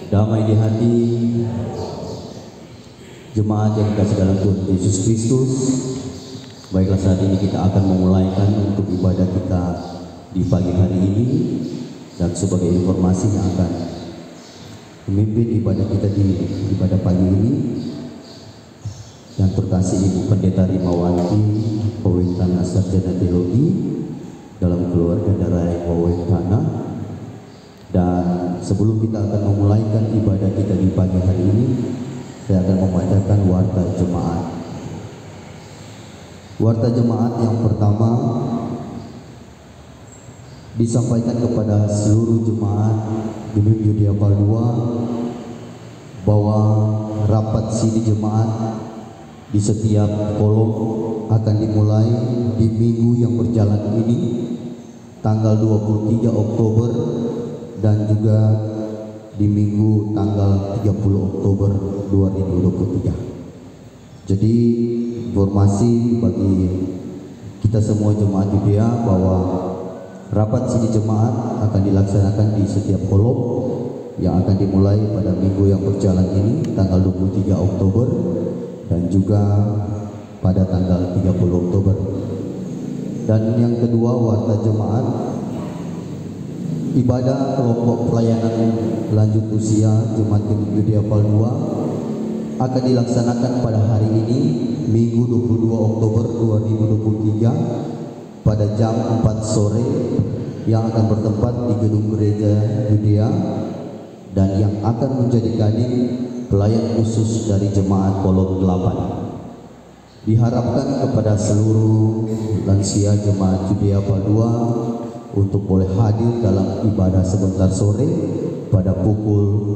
Damai di hati jemaat yang dikasih dalam Tuhan Yesus Kristus. Baiklah, saat ini kita akan memulaikan untuk ibadah kita di pagi hari ini. Dan sebagai informasi yang akan memimpin ibadah kita di ibadah pagi ini, yang terkasih Ibu Pendeta Rimawanti Pawentana Sarjana Teologi dalam keluarga darah Pawentana. Dan sebelum kita akan memulaikan ibadah kita di pagi hari ini, saya akan membacakan warta jemaat. Warta jemaat yang pertama disampaikan kepada seluruh jemaat Gemim Yudea Paldua bahwa rapat sidi jemaat di setiap kolom akan dimulai di minggu yang berjalan ini, tanggal 23 Oktober dan juga di minggu tanggal 30 Oktober 2023. Jadi informasi bagi kita semua jemaat Yudea bahwa rapat sidi jemaat akan dilaksanakan di setiap kolom yang akan dimulai pada minggu yang berjalan ini, tanggal 23 Oktober dan juga pada tanggal 30 Oktober. Dan yang kedua, warta jemaat ibadah kelompok pelayanan lanjut usia Jemaat Gemim Yudea Paldua akan dilaksanakan pada hari ini, Minggu 22 Oktober 2023 pada jam 4 sore yang akan bertempat di gedung gereja Yudea, dan yang akan menjadi kadin pelayan khusus dari jemaat kolom 8. Diharapkan kepada seluruh lansia jemaat Yudea Paldua untuk boleh hadir dalam ibadah sebentar sore pada pukul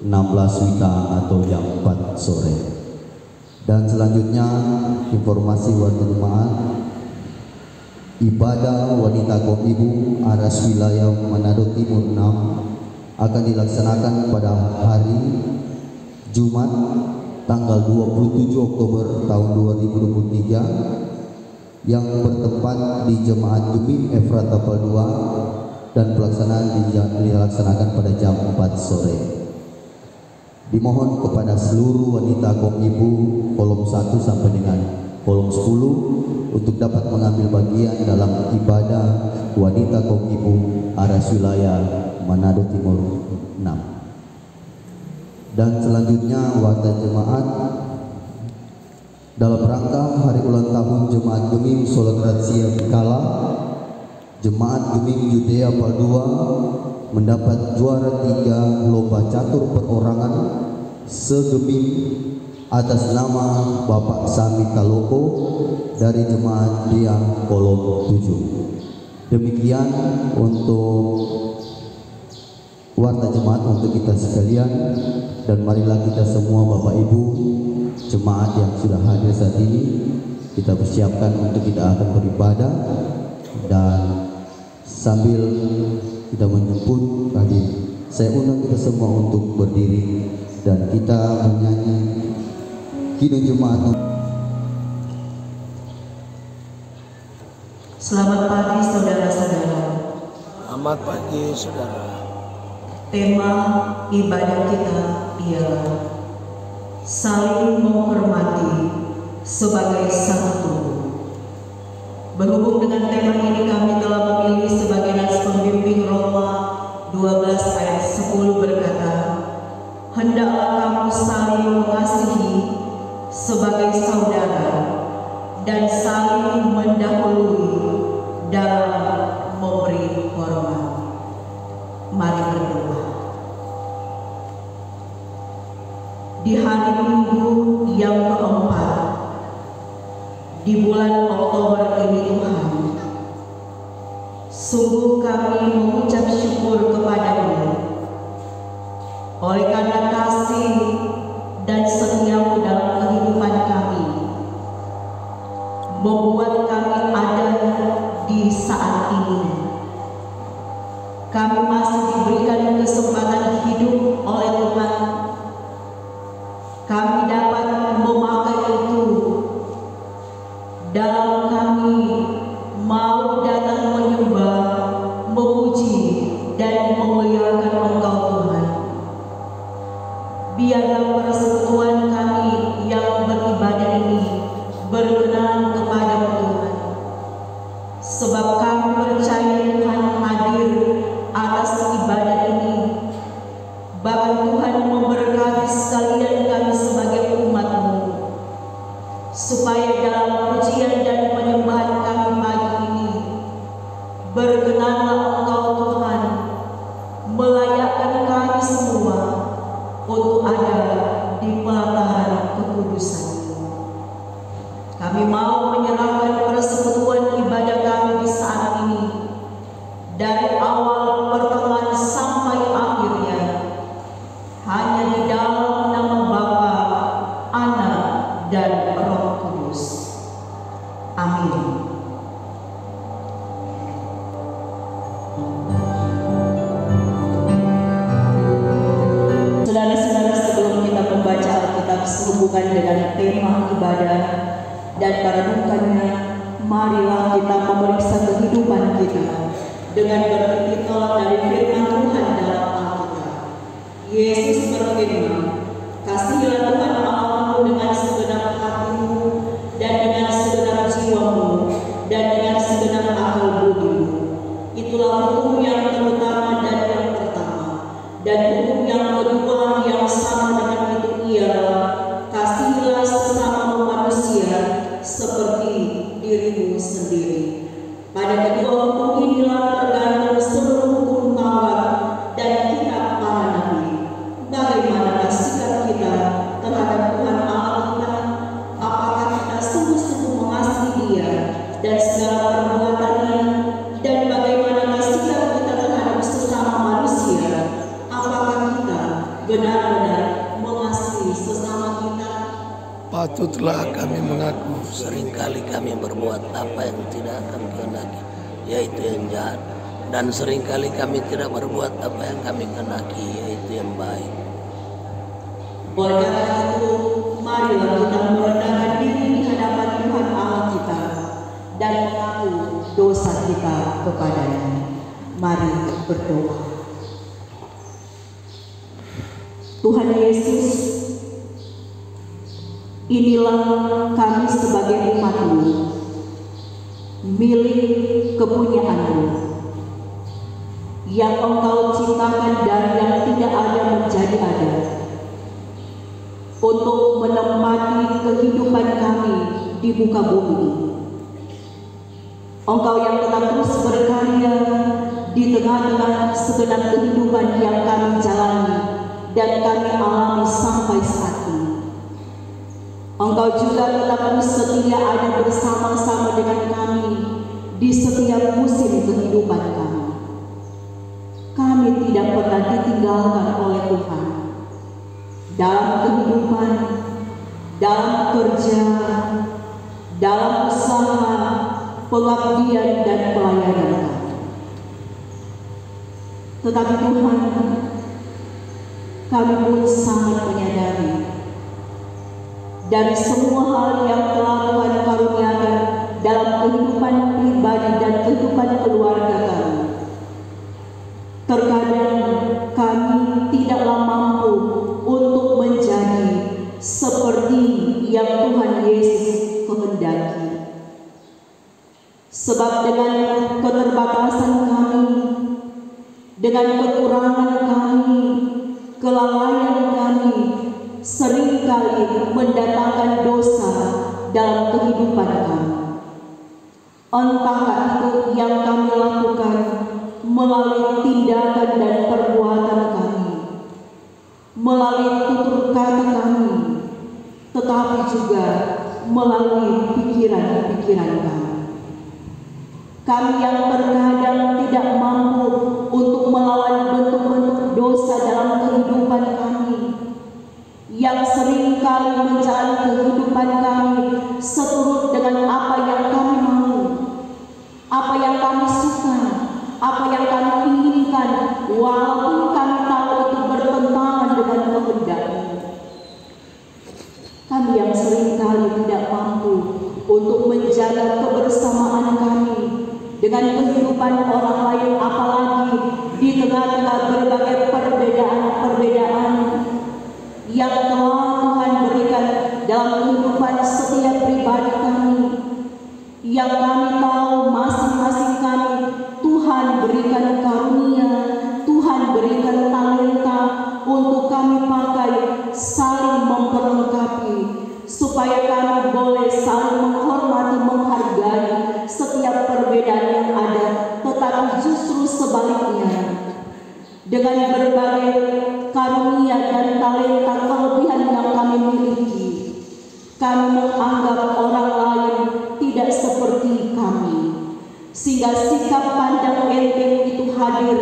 16 WITA atau jam 4 sore. Dan selanjutnya informasi warga jemaat, ibadah wanita kaum ibu Aras wilayah Manado Timur 6 akan dilaksanakan pada hari Jumat tanggal 27 Oktober tahun 2023 yang bertempat di Jemaat Gemim Efrata Paldua, dan pelaksanaan dilaksanakan pada jam 4 sore. Dimohon kepada seluruh wanita kaum ibu kolom 1 sampai dengan kolom 10 untuk dapat mengambil bagian dalam ibadah wanita kaum ibu Aras wilayah Manado Timur 6. Dan selanjutnya warta jemaat dalam rangka hari ulang tahun Jemaat Gemim Solo Grazia Pikala, Jemaat Gemim Yudea Paldua mendapat juara 3 lomba catur perorangan segemim atas nama Bapak Sami Kaloko dari Jemaat Diang Kolom 7. Demikian untuk warta jemaat untuk kita sekalian, dan marilah kita semua Bapak Ibu jemaat yang sudah hadir saat ini, kita persiapkan untuk kita akan beribadah. Dan sambil kita menjemput tadi, saya undang kita semua untuk berdiri dan kita menyanyi Kidung Jemaat. Selamat pagi saudara-saudara. Selamat pagi saudara. Tema ibadah kita ialah saling menghormati sebagai satu tubuh. Berhubung dengan tema ini, kami telah memilih sebagai nas pembimbing Roma 12 ayat 10 berkata, hendaklah kamu saling mengasihi sebagai saudara dan saling mendahului dalam memberi hormat. Mari berdoa. Di hari Minggu yang keempat di bulan Oktober ini, Tuhan, sungguh kami mengucap syukur kepadamu oleh karena kasih dan setiamu dalam kehidupan kami, membuat kami ada di saat ini. Kami masih diberikan kesempatan hidup oleh Tuhan. Kami dapat memakai itu dalam kami mau datang menyembah, memuji dan memuliakan melayakkan kami semua untuk ada di pelataran kekudusan-Mu. Kami mau menyerahkan persekutuan ibadah kami di saat ini, dari awal pertengahan sampai akhirnya, hanya di dalam nama Bapa, Anak, dan Roh Kudus. Amin. Saudara-saudara, sebelum kita membaca Alkitab sehubungan dengan tema ibadah dan perenungannya, marilah kita memeriksa kehidupan kita dengan bertitel dari firman Tuhan dalam Alkitab. Yesus berfirman, "Kasihilah Tuhan Allahmu dengan segenap hatimu dan dengan segenap jiwamu dan dengan segenap akal budimu." Itulah hukum yang terutama dan yang pertama. Dan hukum yang kedua yang sama dengan itu ialah, "Kasihilah sesama manusia seperti dirimu sendiri." Pada kedua hukum inilah tergantung seluruh hukum Taurat dan kitab para nabi. Bagaimanakah sikap kita terhadap Tuhan Allah kita? Apakah kita sungguh-sungguh mengasihi Dia dan segala perbuatannya? Dan bagaimanakah sikap kita terhadap sesama manusia? Apakah kita benar-benar mengasihi sesama kita? Patutlah kami mengaku seringkali kami berbuat apa yang tidak kami kehendaki, yaitu yang jahat, dan seringkali kami tidak berbuat apa yang kami kehendaki, yaitu yang baik. Oleh karena itu, marilah kita merendahkan diri di hadapan Tuhan Allah kita dan mengaku dosa kita kepadanya. Mari berdoa. Tuhan Yesus, inilah kami sebagai umat-Mu, milik kepunyaan-Mu, yang Engkau ciptakan dari yang tidak ada menjadi ada, untuk menempati kehidupan kami di muka bumi. Engkau yang tetap terus berkarya di tengah-tengah segenap kehidupan yang kami jalani dan kami alami sampai saat ini. Engkau juga tetap terus setia ada bersama-sama dengan kami di setiap musim kehidupan kami. Kami tidak pernah ditinggalkan oleh Tuhan dalam kehidupan, dalam kerja, dalam usaha, pengabdian dan pelayanan kami. Tetapi Tuhan, kami pun sangat menyadari dari semua hal yang telah Tuhan karuniakan dalam kehidupan pribadi dan kehidupan keluarga kami. Terkadang kami tidaklah mampu untuk menjadi seperti yang Tuhan Yesus kehendaki. Sebab dengan keterbatasan kami, dengan kekurangan kami, kelalaian kami, seringkali mendatangkan dosa dalam kehidupan kami. Entahkah itu yang kami lakukan melalui tindakan dan perbuatan kami, melalui tutur kata kami, tetapi juga melalui pikiran-pikiran kami. Kami yang terkadang tidak mampu untuk melawan bentuk-bentuk dosa dalam kehidupan kami, yang seringkali menjalani kehidupan kami seturut dengan apa yang kami mau, apa yang kami suka, apa yang kami inginkan, walaupun kami tahu itu bertentangan dengan kehendak-Mu. Kami yang seringkali tidak mampu untuk menjaga kebersamaan kami dengan kehidupan orang lain, apalagi di tengah-tengah berbagai perbedaan-perbedaan yang telah Tuhan berikan dalam kehidupan setiap pribadi kami, yang kami tahu masing-masing kami Tuhan berikan karunia, Tuhan berikan talenta untuk kami pakai saling memperlengkapi, supaya kami boleh saling menghormati, menghargai setiap perbedaan yang ada. Tetapi justru sebaliknya, dengan dengan berbagai karunia dan talenta kelebihan yang kami miliki. Kami menganggap orang lain tidak seperti kami, sehingga sikap pandang enteng itu hadir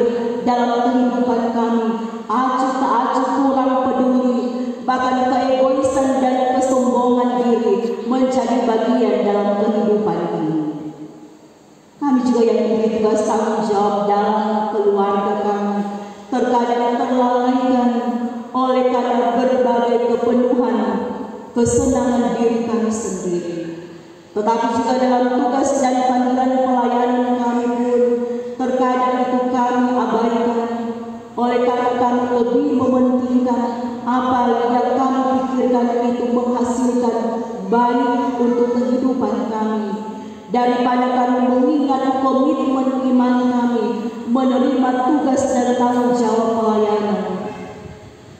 dalam kehidupan kami. Acuh tak acuh, kurang peduli, bahkan keegoisan dan kesombongan diri menjadi bagian dalam kehidupan ini. Kami juga yang diberi tugas tanggung jawab dalam keluarga kami terkadang terlalaikan oleh karena berbagai kepenuhan kesenangan diri kami sendiri. Tetapi juga dalam tugas dan panggilan pelayanan kami pun terkadang itu kami abaikan oleh karena kami lebih mementingkan apa yang kami pikirkan itu menghasilkan baik untuk kehidupan kami, daripada kami mengingat komitmen iman kami menerima tugas dan tanggung jawab pelayanan.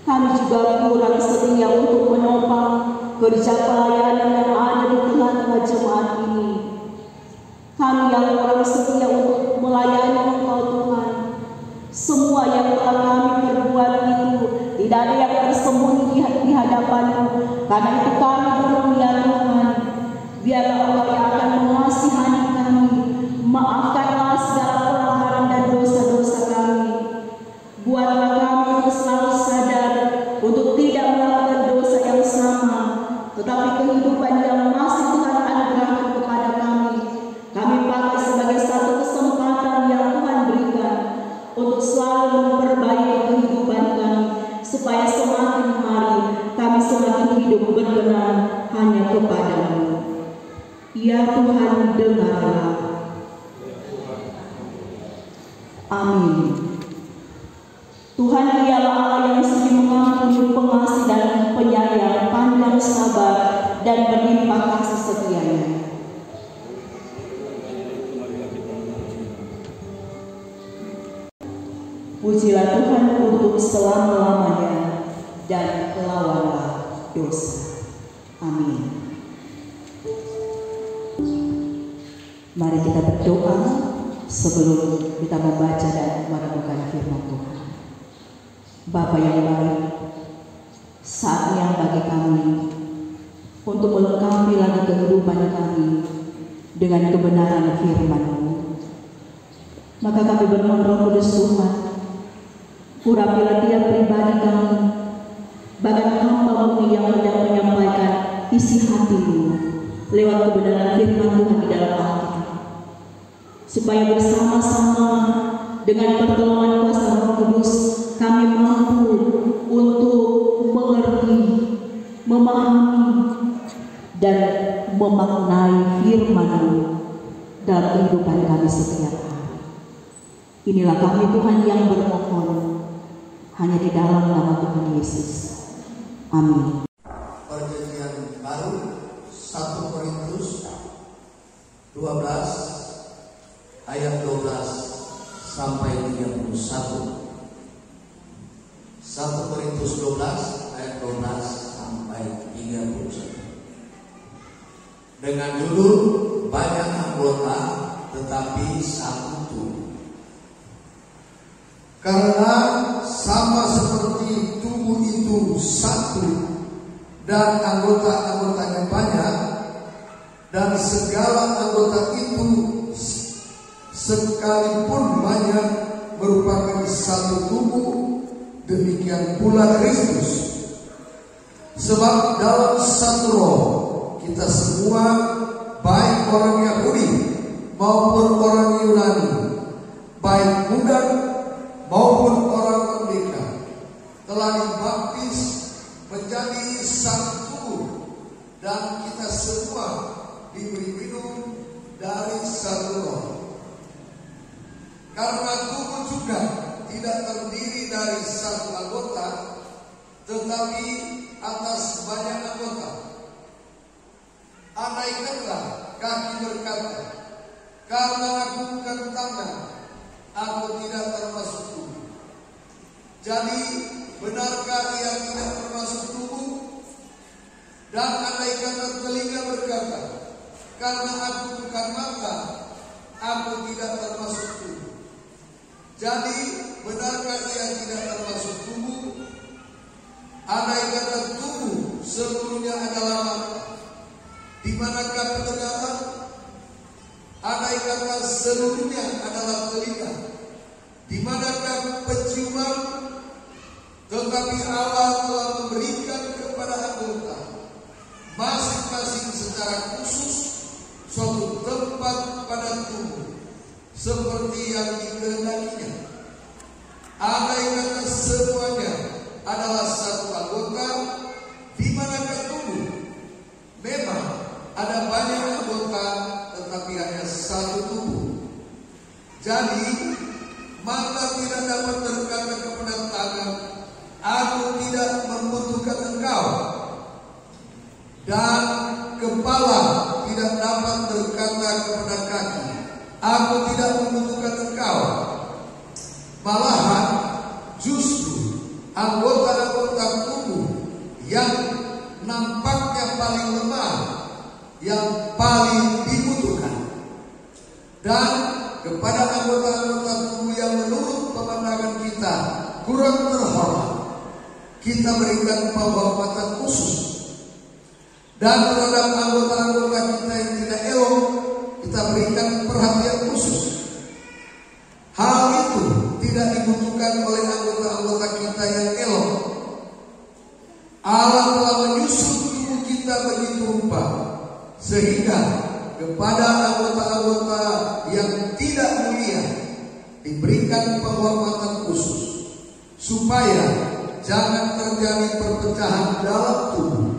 Kami juga kurang setia untuk menopang kerja pelayanan yang ada di tengah-tengah jemaat ini. Kami yang kurang setia untuk melayani Engkau Tuhan. Semua yang telah kami perbuat itu tidak ada yang tersembunyi di hadapan-Mu. Karena itu kami berdoa, ya Tuhan, biarlah Engkau yang akan mengasihani kami, maafkanlah segala pelanggaran dan dosa-dosa kami. Buatlah kami untuk selalu sadar untuk tidak melakukan dosa yang sama, tetapi kehidupan yang masih Tuhan anugerahkan kepada kami, kami pakai sebagai satu kesempatan yang Tuhan berikan untuk selalu memperbaiki kehidupan kami, supaya semakin hari kami semakin hidup berkenan hanya kepada-Mu. Ya Tuhan, dengarlah. Amin. Tuhan dialah Allah yang setia mengampuni, pengasih dan penyayang, pandang sabar dan berlimpah kasih setianya. Pujilah Tuhan untuk selama-lamanya dan lawanlah dosa. Amin. Mari kita berdoa sebelum kita membaca dan merenungkan firman Tuhan. Bapa yang baik, saatnya bagi kami untuk melengkapi lagi kehidupan kami dengan kebenaran firman-Mu. Maka kami bermohon Roh Kudus Tuhan, urapilah tiap pribadi kami, bahkan hamba-Mu yang hendak menyampaikan isi hati-Mu lewat kebenaran firman Tuhan di dalam Alkitab, supaya bersama-sama dengan pertolongan kuasa Roh Kudus kami mampu untuk mengerti, memahami, dan memaknai firman-Mu dalam kehidupan kami setiap hari. Inilah kami Tuhan yang bermohon hanya di dalam nama Tuhan Yesus. Amin. Perjanjian baru 1 Korintus 12 ayat 12 sampai 31. 1 Korintus 12 ayat 12 sampai 31. Dengan judul banyak anggota tetapi satu tubuh. Karena sama seperti tubuh itu satu dan anggota-anggotanya banyak, dan segala anggota itu sekalipun banyak merupakan satu tubuh, demikian pula Kristus. Sebab dalam satu roh kita semua, baik orang Yahudi maupun orang Yunani, baik muda maupun orang merdeka, telah dibaptis menjadi satu tubuh, dan kita semua diberi minum dari satu roh. Karena tubuh juga tidak terdiri dari satu anggota, tetapi atas banyak anggota. Andaikanlah kaki berkata, karena aku bukan tangan, aku tidak termasuk tubuh. Jadi benarkah ia tidak termasuk tubuh? Dan andaikanlah telinga berkata, karena aku bukan mata, aku tidak termasuk tubuh. Jadi benarkah ia tidak termasuk tubuh? Andai kata tubuh seluruhnya adalah mata, di manakah pendengaran? Andai kata seluruhnya adalah telinga, di manakah penciuman? Tetapi Allah telah memberikan kepada anggota masing-masing secara khusus suatu tempat pada tubuh seperti yang dikehendakinya. Andai kata semuanya adalah satu anggota, di manakah tubuh? Memang ada banyak anggota, tetapi hanya satu tubuh. Jadi mata tidak dapat berkata kepada tangan, aku tidak membutuhkan engkau, dan kepala tidak dapat berkata kepada kaki, aku tidak membutuhkan engkau. Malahan justru anggota-anggota tubuh yang nampaknya paling lemah, yang paling dibutuhkan. Dan kepada anggota-anggota tubuh yang menurut pemandangan kita kurang terhormat, kita berikan penghormatan khusus. Dan terhadap anggota-anggota kita yang tidak elok, kita berikan perhatian khusus. Hal itu tidak dibutuhkan oleh anggota-anggota kita yang elok. Allah telah menyusun tubuh kita begitu rupa, sehingga kepada anggota-anggota yang tidak mulia diberikan penghormatan khusus, supaya jangan terjadi perpecahan dalam tubuh,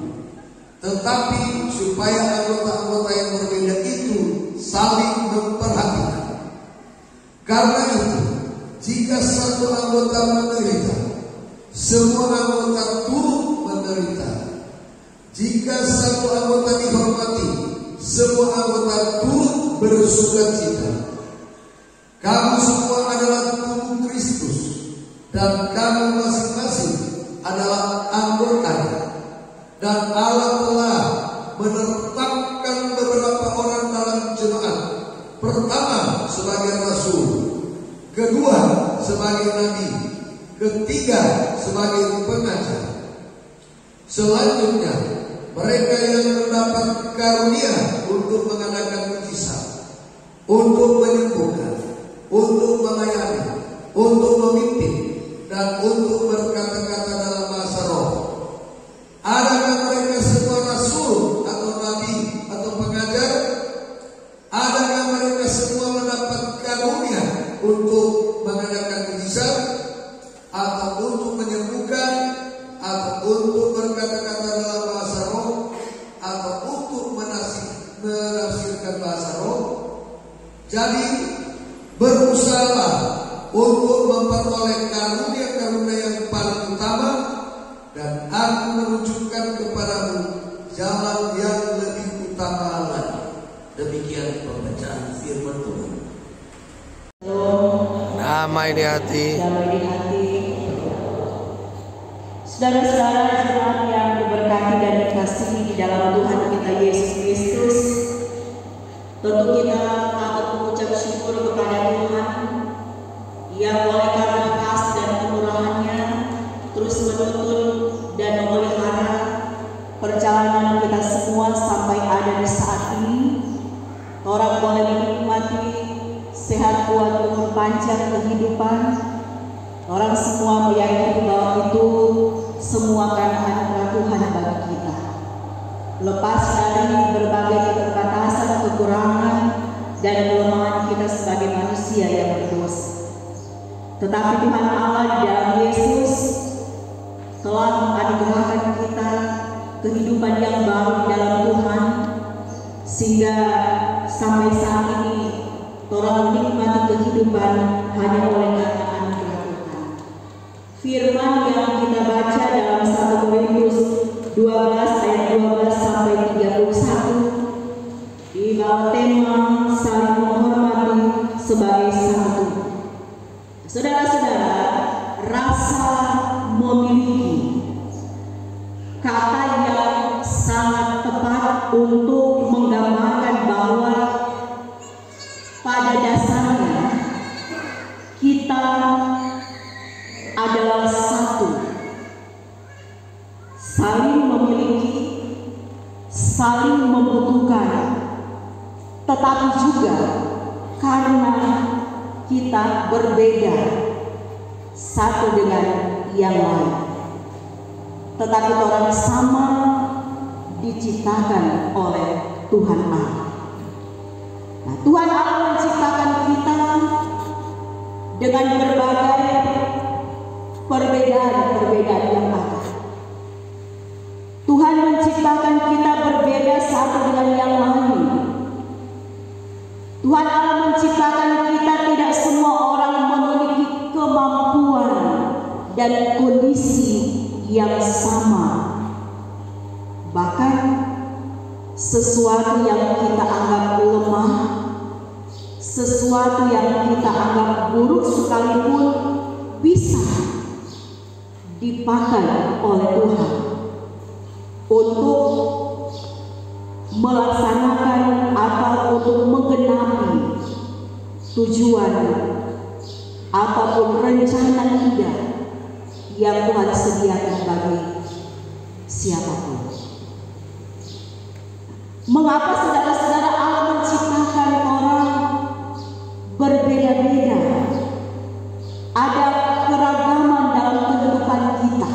tetapi supaya anggota-anggota yang berbeda itu saling memperhatikan. Karena itu, jika satu anggota menderita, semua anggota turut menderita. Jika satu anggota dihormati, semua anggota turut bersukacita. Kamu semua adalah tubuh Kristus, dan kamu masing-masing adalah anggotanya. Dan Allah telah menetapkan beberapa orang dalam jemaat. Pertama sebagai rasul, kedua sebagai nabi, ketiga sebagai pengajar. Selanjutnya mereka yang mendapat karunia untuk mengadakan mujizat, untuk menyembuhkan, untuk melayani, untuk memimpin, dan untuk berkata-kata dalam bahasa roh. Adakah mereka semua rasul atau nabi atau pengajar? Adakah mereka semua mendapat karunia untuk mengadakan mujizat, atau untuk menyembuhkan, atau untuk berkata-kata dalam bahasa roh, atau untuk menafsirkan bahasa roh? Jadi berusahalah untuk memperoleh karunia-karunia yang paling utama, dan aku menunjukkan kepadamu jalan yang lebih utama lagi. Demikian pembacaan firman Tuhan. Damai di hati. Damai di hati. Saudara-saudara jemaat yang diberkati dan dikasihi di dalam Tuhan kita Yesus Kristus, tentu kita patut mengucap syukur kepada Tuhan yang oleh karena kasih dan kemurahannya terus menuntun dan memelihara perjalanan kita semua sampai ada di saat ini. Orang boleh menikmati sehat, kuat, umur panjang, kehidupan. Orang semua meyakini bahwa itu semua karena anugerah Tuhan bagi kita. Lepas dari berbagai keterbatasan, kekurangan, dan kelemahan kita sebagai manusia yang berdosa. Tetapi Tuhan Allah di dalam Yesus telah menganugerahkan kita kehidupan yang baru di dalam Tuhan, sehingga sampai saat ini orang menikmati kehidupan hanya oleh karena anugerah Tuhan. Firman yang kita baca dalam 1 Korintus 12 ayat 12 sampai 31 di bawah tema saling menghormati sebagai satu. Saudara-saudara, rasa memiliki, kata yang sangat tepat untuk menggambarkan bahwa pada dasarnya kita saling memiliki, saling membutuhkan, tetapi juga karena kita berbeda satu dengan yang lain, tetapi orang sama diciptakan oleh Tuhan Allah. Nah, Tuhan Allah menciptakan kita dengan berbagai perbedaan-perbedaan yang ada. Tuhan menciptakan kita berbeda satu dengan yang lain. Tuhan Allah menciptakan kita, tidak semua orang memiliki kemampuan dan kondisi yang sama. Bahkan sesuatu yang kita anggap lemah, sesuatu yang kita anggap buruk sekalipun bisa dipakai oleh Tuhan untuk melaksanakan atau untuk menggenapi tujuan ataupun rencana indah yang Tuhan sediakan bagi siapapun. Mengapa saudara-saudara Allah menciptakan orang berbeda-beda? Ada keragaman dalam kehidupan kita.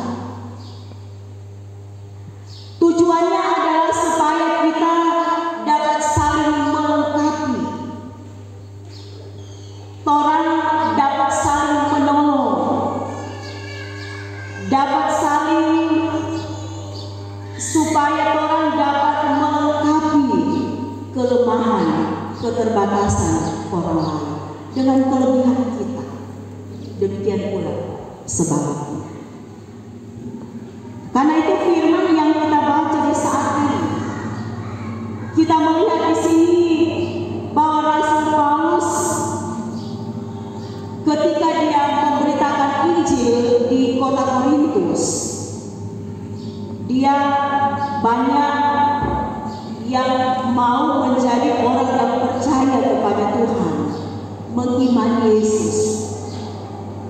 Tujuannya adalah supaya kita dapat saling melengkapi. Orang dapat saling menolong, dapat saling supaya orang dapat melengkapi kelemahan, keterbatasan orang lain dengan kelebihan kita. Demikian pula sebaliknya. Karena itu firman yang kita baca di saat ini, kita melihat di sini bahwa Rasul Paulus ketika dia memberitakan Injil di kota Korintus, dia banyak yang mau menjadi orang yang percaya kepada Tuhan, mengimani Yesus.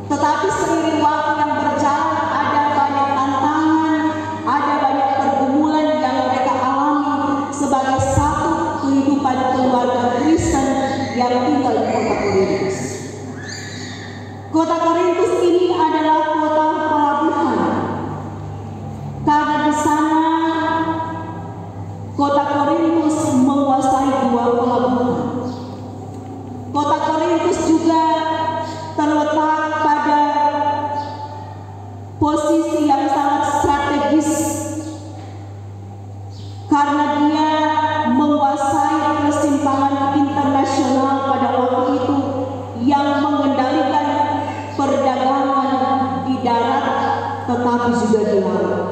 Tetapi seiring waktu yang berjalan, ada banyak tantangan, ada banyak pergumulan yang mereka alami sebagai satu kehidupan keluarga Kristen yang tinggal di kota Korintus. Kota Korintus ini adalah kota pelabuhan, karena di sana kota Korintus menguasai dua pelabuhan. Kota Korintus juga terletak pada posisi yang sangat strategis karena dia menguasai persimpangan internasional pada waktu itu yang mengendalikan perdagangan di darat tetapi juga di laut.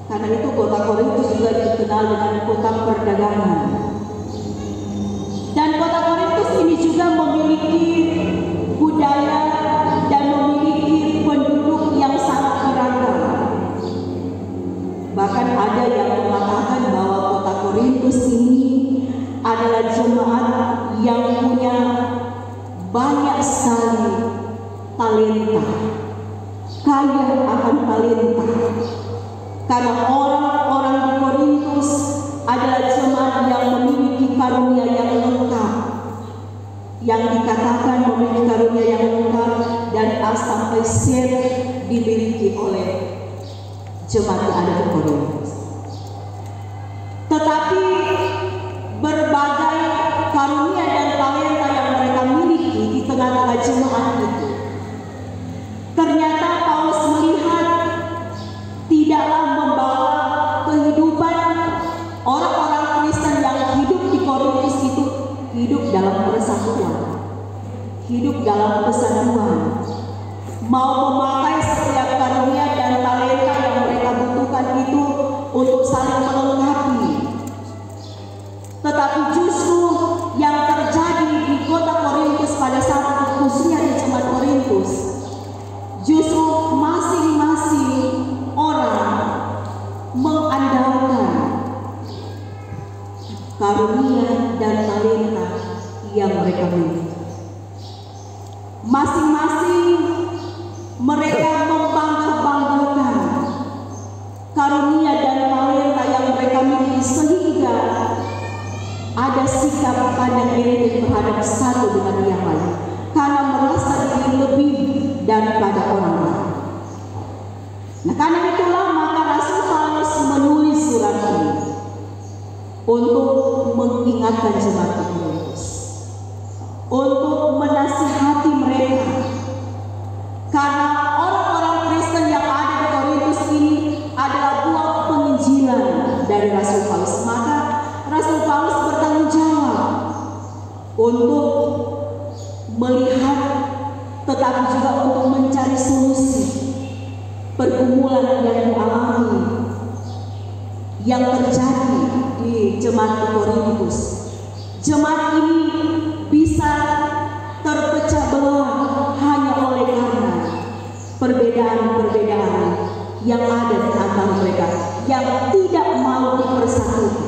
Karena itu kota Korintus juga dikenal dengan kota perdagangan. Dan kota Korintus ini juga memiliki budaya dan memiliki penduduk yang sangat beragam. Bahkan ada yang mengatakan bahwa kota Korintus ini adalah jemaat yang punya banyak sekali talenta, kaya akan talenta. Karena orang-orang di Korintus adalah jemaat yang memiliki karunia yang lengkap, yang dikatakan memiliki karunia yang lengkap dan A sampai Z dimiliki oleh jemaat yang ada di Korintus. Tetapi berbagai karunia dan talenta yang mereka miliki di tengah-tengah jemaat itu, ternyata Paulus melihat tidaklah membawa kehidupan orang-orang Kristen yang hidup di Korintus itu hidup dalam persatuan, hidup dalam kesatuan, mau memakai setiap karunia dan talenta yang mereka butuhkan itu untuk saling melengkapi. Tetapi justru yang terjadi di kota Korintus pada saat itu, khususnya di jemaat Korintus, justru masing-masing orang mengandalkan karunia dan talenta yang mereka miliki. Masing-masing mereka membangga-banggakan karunia satu dengan yang lain karena merasa diri lebih daripada orang lain. Nah, karena itulah maka Rasul Paulus menulis surat ini untuk mengingatkan jemaat Korintus, untuk menasihati mereka, karena orang-orang Kristen yang ada di Korintus ini adalah buah penginjilan dari Rasul Paulus. Maka Rasul Paulus bertanggung jawab untuk melihat, tetapi juga untuk mencari solusi pergumulan yang dialami, yang terjadi di jemaat Korintus. Jemaat ini bisa terpecah belah hanya oleh karena perbedaan-perbedaan yang ada di antara mereka, yang tidak mau dipersatukan.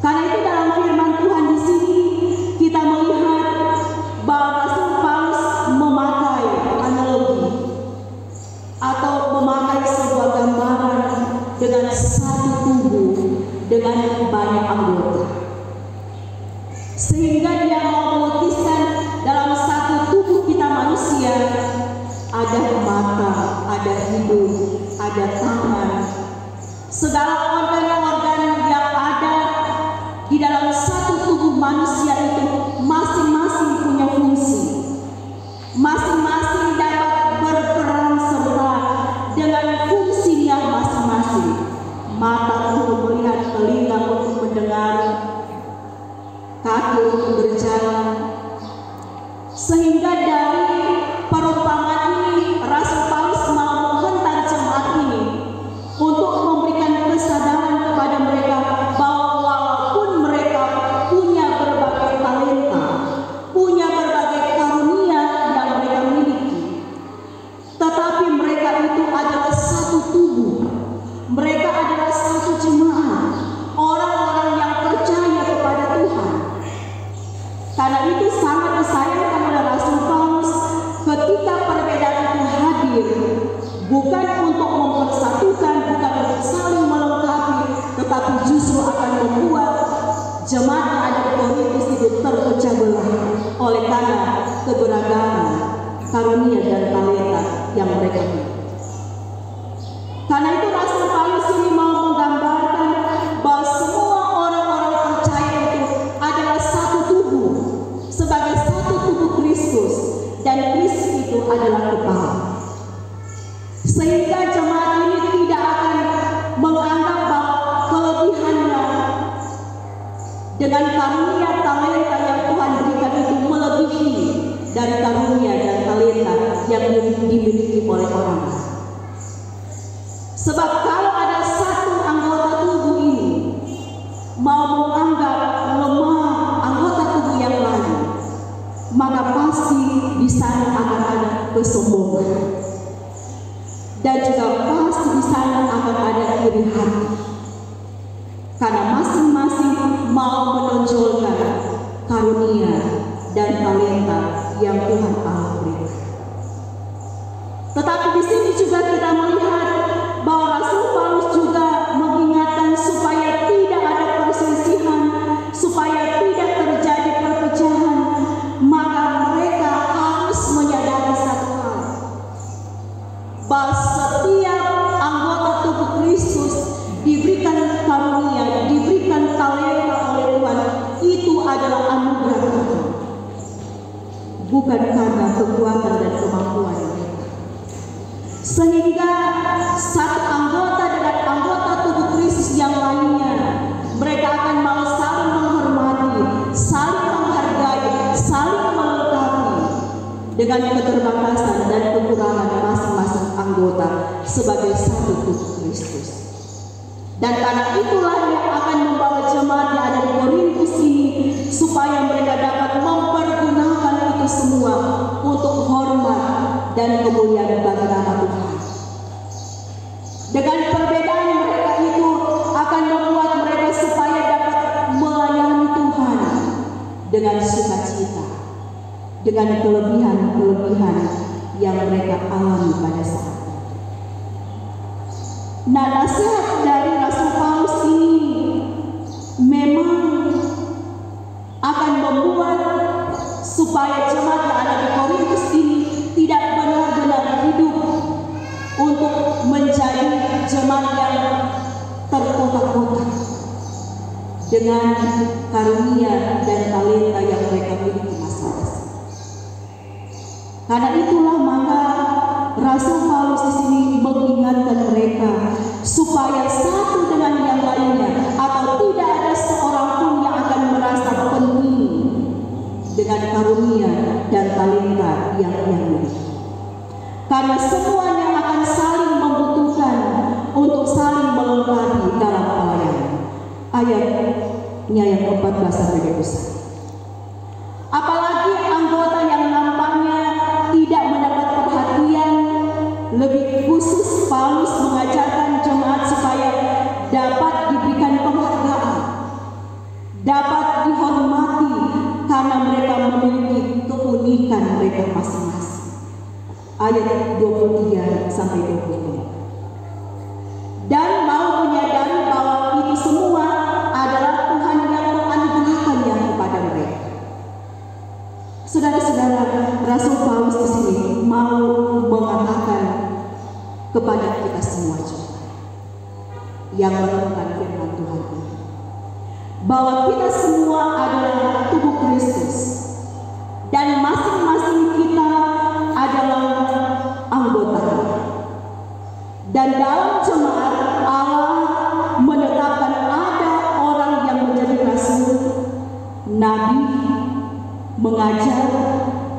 Karena itu dalam firman Tuhan di sini kita melihat bahwa Rasul Paulus memakai analogi atau memakai sebuah gambaran dengan satu tubuh dengan banyak anggota, sehingga dia mau melukiskan dalam satu tubuh kita manusia ada mata, ada hidung, ada tangan, segala organ-organ yang ada di dalam satu tubuh manusia itu masing-masing punya fungsi, masing-masing dapat berperan serta dengan fungsinya masing-masing. Mata untuk melihat, telinga untuk mendengar, kaki untuk berjalan. Sehingga dari perumpamaan ini Rasul Paulus mau menghentar jemaat ini untuk memberikan kesadaran kepada mereka bahwa walaupun mereka punya berbagai talenta, punya berbagai karunia yang mereka miliki, tetapi mereka itu adalah satu tubuh. Mereka adalah satu jemaat, orang-orang yang percaya kepada Tuhan. Karena itu sangat disayangkan oleh Rasul Paulus ketika perbedaan itu hadir, bukan untuk mempersatukan, bukan untuk saling melengkapi, tetapi justru akan membuat jemaat yang ada di Korintus itu terpecah belah oleh karena keberagaman karunia dan talenta yang mereka miliki. Karena itu Rasul Paulus ini mau menggambarkan bahwa semua orang-orang percaya itu adalah satu tubuh, sebagai satu tubuh Kristus, dan Kristus itu adalah kepala. Sehingga jemaat ini tidak akan menganggap bahwa kelebihannya dengan karunia talenta yang Tuhan berikan itu melebihi dari karunia dan talenta yang dimiliki oleh orang lain. Sebab kalau ada satu anggota tubuh ini mau menganggap lemah anggota tubuh yang lain, maka pasti di sana akan ada kesombongan, dan juga pasti di sana akan ada iri hati, karena masing-masing mau menonjolkan karunia dan talenta yang Tuhan Allah berikan. Tetapi di sini juga kita melihat bahwa Rasul Paulus juga mengingatkan supaya tidak ada perselisihan, supaya tidak terjadi perpecahan. Maka mereka harus menyadari satu hal, bahwa setiap anggota tubuh Kristus diberikan karunia, diberikan talenta oleh Tuhan. Itu adalah anugerah Tuhan, bukan karena kekuatan dan kemampuan mereka. Sehingga satu anggota dengan anggota tubuh Kristus yang lainnya, mereka akan mau saling menghormati, saling menghargai, saling melengkapi dengan keterbatasan dan kekurangan masing-masing anggota sebagai satu tubuh Kristus. Dan karena itulah yang akan membawa jemaat yang ada di Korintus ini supaya mereka dapat mempergunakan itu semua untuk hormat dan kemuliaan bagi nama Tuhan. Dengan perbedaan mereka itu akan membuat mereka supaya dapat melayani Tuhan dengan sukacita, dengan kelebihan-kelebihan yang mereka alami pada saat itu. Nah, nasihat dari Rasul Paulus ini memang akan membuat jemaat yang terkotak-kotak dengan karunia dan talenta yang mereka miliki masing-masing. Karena itulah maka Rasul Paulus di sini mengingatkan mereka supaya satu dengan yang lainnya, atau tidak ada seorang pun yang akan merasa penting dengan karunia dan talenta yang ia miliki. Karena semuanya akan saling membutuhkan untuk saling melengkapi dalam pelayanan. Ayatnya yang 14 sampai 21. Apalagi anggota yang nampaknya tidak mendapat perhatian, lebih khusus Paulus mengajarkan jemaat supaya dapat diberikan penghargaan, dapat dihormati karena mereka memiliki keunikan mereka masing-masing. Ayat 23 sampai 25. Dan mau menyadari bahwa itu semua adalah Tuhan yang menganugerahkannya kepada mereka. Saudara-saudara, Rasul Paulus di sini mau mengatakan kepada kita semua juga yang merenungkan firman Tuhan ini, bahwa kita semua adalah tubuh Kristus dan masing-masing kita adalah anggota. Dan dalam jemaat Allah menetapkan ada orang yang menjadi rasul, nabi, mengajar,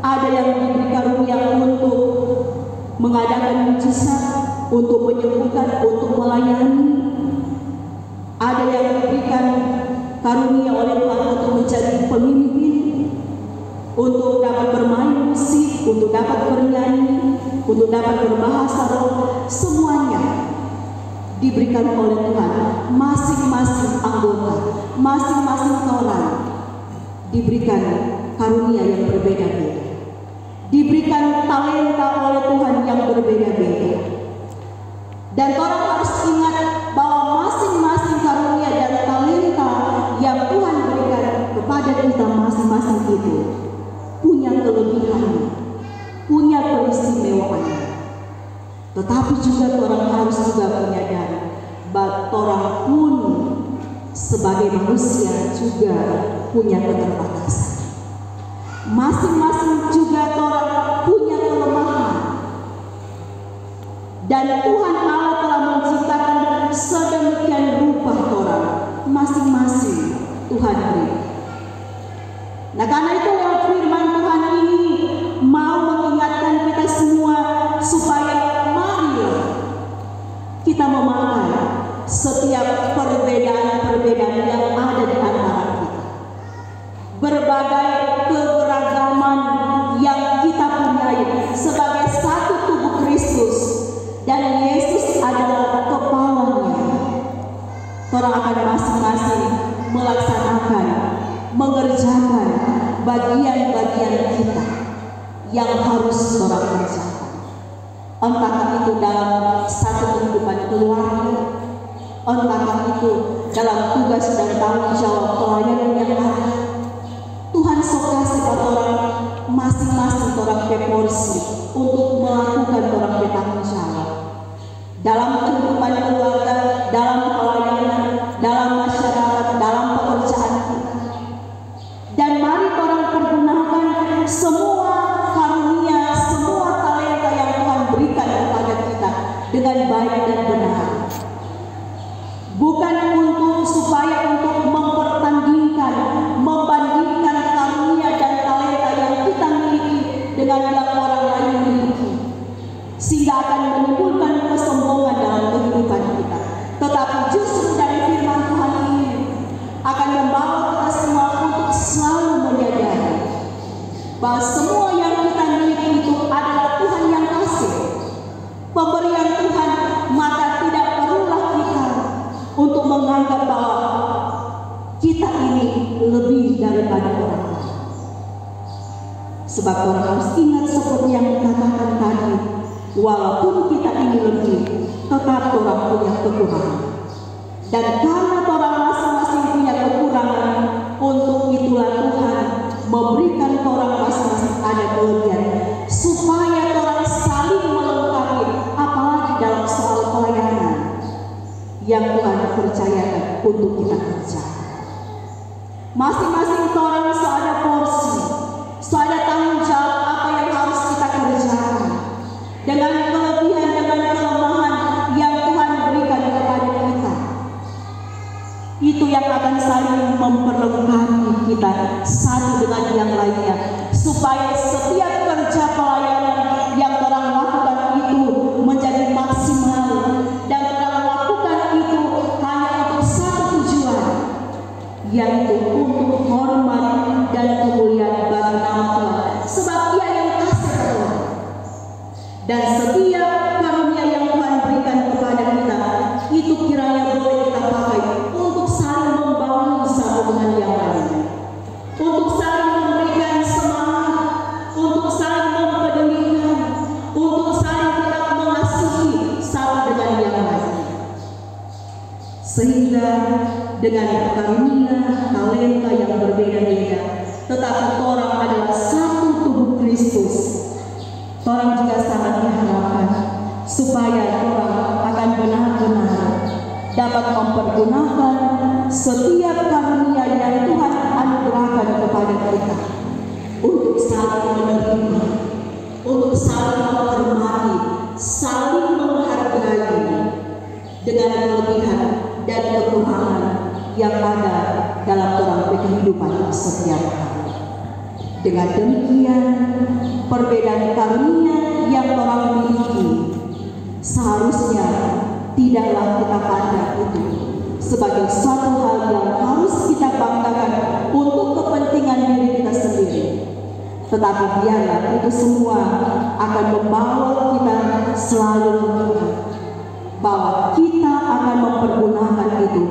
ada yang diberi karunia untuk mengadakan mujizat, untuk menyembuhkan, untuk melayani. Ada yang diberikan karunia oleh Tuhan untuk menjadi pemimpin, untuk dapat bermain musik, untuk dapat bernyanyi, untuk dapat berbahasa roh. Semuanya diberikan oleh Tuhan. Masing-masing anggota, masing-masing orang diberikan karunia yang berbeda-beda, diberikan talenta oleh Tuhan yang berbeda-beda. Dan orang harus ingat bahwa masing-masing karunia dan talenta yang Tuhan berikan kepada kita masing-masing itu punya kelebihannya, punya keistimewaannya. Tetapi juga orang harus juga menyadari bahwa orang pun sebagai manusia juga punya keterbatasan. Masing-masing juga orang punya kelemahan. Dan Tuhan Allah telah menciptakan sedemikian rupa orang, masing-masing Tuhan beri. Nah, karena itu firman Tuhan ini mau mengingatkan kita semua supaya marilah kita memakai setiap perbedaan-perbedaan yang ada di antara kita, berbagai keberagaman yang kita punyai sebagai satu tubuh Kristus, dan Yesus adalah kepalanya. Orang akan masing-masing melaksanakan, mengerjakan bagian-bagian kita yang harus orang kerjakan. Entah itu dalam satu kehidupan keluarga, entah itu dalam tugas dan tanggung jawab pelayanan yang ada. Tuhan sok kasih orang masing-masing orang porsi untuk melakukan orang bertanggung jawab dalam kehidupan keluarga, dalam pelayanan, dalam masyarakat, dalam pekerjaan kita. Dan mari orang pergunakan semua karunia, semua talenta yang Tuhan berikan kepada kita dengan baik dan benar. Bukan supaya untuk mempertandingkan, membandingkan karunia dan talenta yang kita miliki dengan yang orang lain miliki, sehingga akan menimbulkan kesombongan dalam kehidupan kita. Tetapi justru dari firman Tuhan ini akan membawa kita semua untuk selalu menyadari bahwa semua yang kita miliki itu adalah Tuhan yang kasih, pemberian Tuhan. Maka tidak perlulah kita untuk menganggap bahwa kita ini lebih daripada orang lain. Sebab orang harus ingat seperti yang dikatakan tadi, walaupun kita ini lebih, tetap orang punya kekurangan. Dan karena orang masing-masing punya kekurangan, untuk itulah Tuhan memberikan orang masing-masing ada kelebihan, supaya orang saling melengkapi, apalagi dalam soal pelayanan. yang Tuhan percayakan untuk kita kerjakan. Masing-masing orang ada porsi, ada tanggung jawab apa yang harus kita kerjakan dengan kelebihan, dengan kelemahan yang Tuhan berikan kepada kita. Itu yang akan saling memperlengkapi kita satu dengan yang lainnya, supaya setiap kerja pelayanan yang orang lakukan itu menjadi maksimal, dan orang lakukan itu hanya untuk satu tujuan, yaitu untuk hormat dan kemuliaan bagi nama Tuhan, sebab Dia yang kasih Tuhan. Dan setiap karunia yang Tuhan berikan kepada kita itu kiranya boleh kita pakai untuk saling membangun satu dengan yang lain, untuk saling memberikan semangat, untuk saling mempedulikan, untuk saling kita mengasihi satu dengan yang lain. Sehingga dengan karunia talenta yang berbeda-beda, tetapi orang adalah satu tubuh Kristus. Orang juga sangat diharapkan supaya orang akan benar-benar dapat mempergunakan setiap karunia yang Tuhan anugerahkan kepada kita untuk saling menerima, untuk saling menghormati, saling menghargai dengan kelebihan dan kekurangan yang ada dalam orang kehidupan setiap hari. Dengan demikian, perbedaan karunia yang orang miliki seharusnya tidaklah kita pandang itu sebagai suatu hal yang harus kita banggakan untuk kepentingan diri kita sendiri, tetapi biarlah itu semua akan membawa kita selalu mengingat bahwa kita akan mempergunakan itu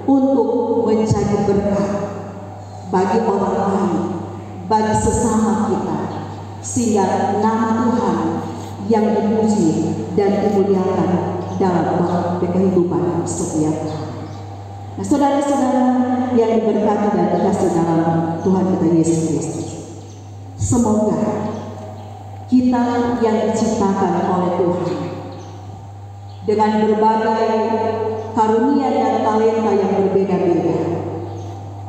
untuk menjadi berkat bagi orang lain, bagi sesama kita, sehingga nama Tuhan yang dipuji dan dimuliakan dalam kehidupan setiap hari. Nah, saudara-saudara yang diberkati dan dikasihi dalam Tuhan kita Yesus Kristus, semoga kita yang diciptakan oleh Tuhan dengan berbagai karunia dan talenta yang berbeda-beda,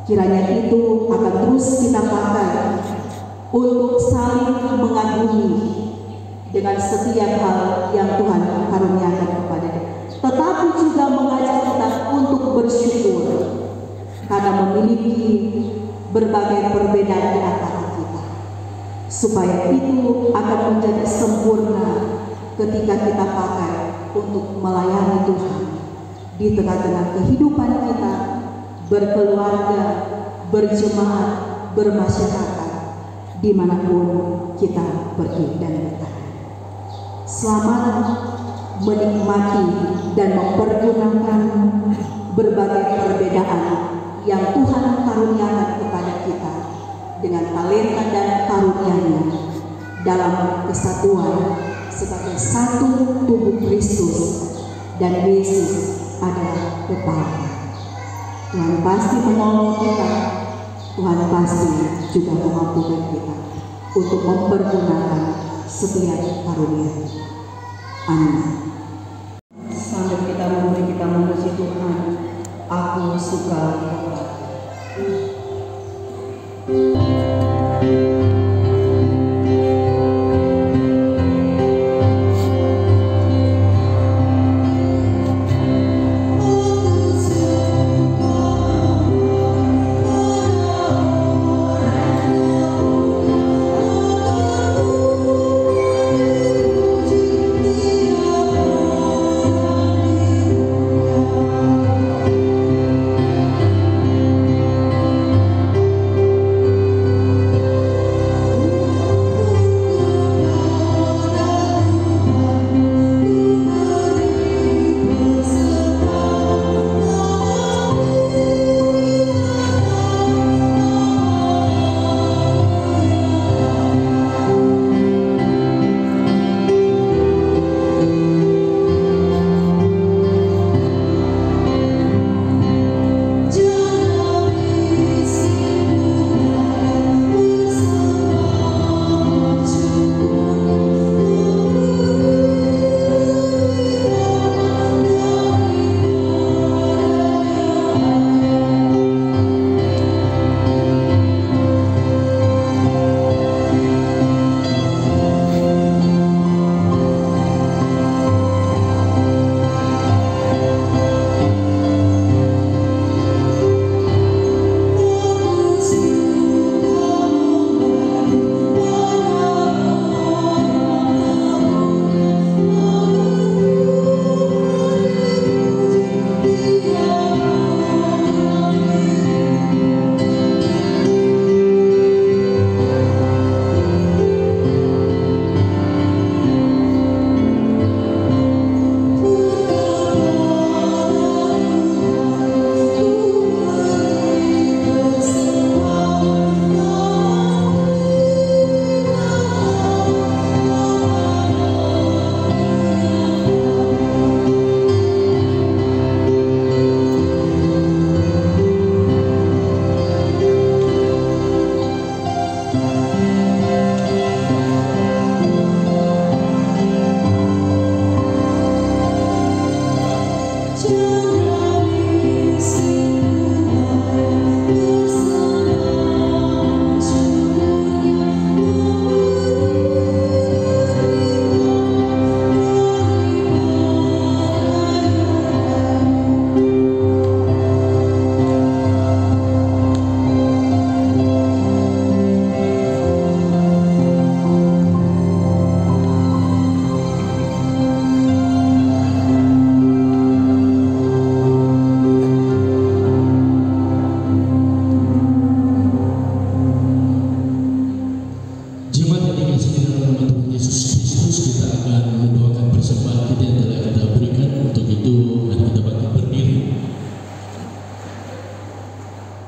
kiranya itu akan terus kita pakai untuk saling mengagumi dengan setiap hal yang Tuhan karuniakan kepada kita, tetapi juga mengajak kita untuk bersyukur karena memiliki berbagai perbedaan di antara kita, supaya itu akan menjadi sempurna ketika kita pakai untuk melayani Tuhan di tengah-tengah kehidupan kita, berkeluarga, berjemaat, bermasyarakat, dimanapun kita pergi dan berada. Selamat menikmati dan mempergunakan berbagai perbedaan yang Tuhan karuniakan kepada kita dengan talenta dan karunia-Nya dalam kesatuan sebagai satu tubuh Kristus, dan Yesus adalah kepala. Tuhan pasti menolong kita, Tuhan pasti juga memampukan kita untuk mempergunakan setiap karunia. Amin. Sambil kita memuji Tuhan, aku suka Aku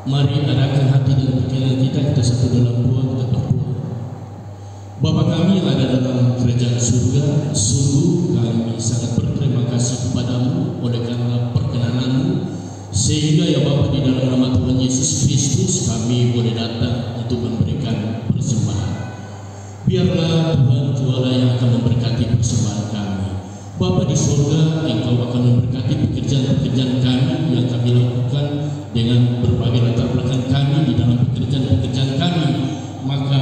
Mari arahkan hati dan pikiran kita satu dalam doa, kita berdoa. Bapa kami yang ada dalam kerajaan surga, sungguh kami sangat berterima kasih kepadamu oleh karena perkenananmu, sehingga ya Bapa di dalam nama Tuhan Yesus Kristus kami boleh datang untuk memberikan persembahan. Biarlah Tuhan Juala yang akan memberkati persembahan kami. Bapa di surga, Engkau akan memberkati pekerjaan-pekerjaan kami yang kami lakukan dengan berbagai latar belakang kami di dalam pekerjaan-pekerjaan kami, maka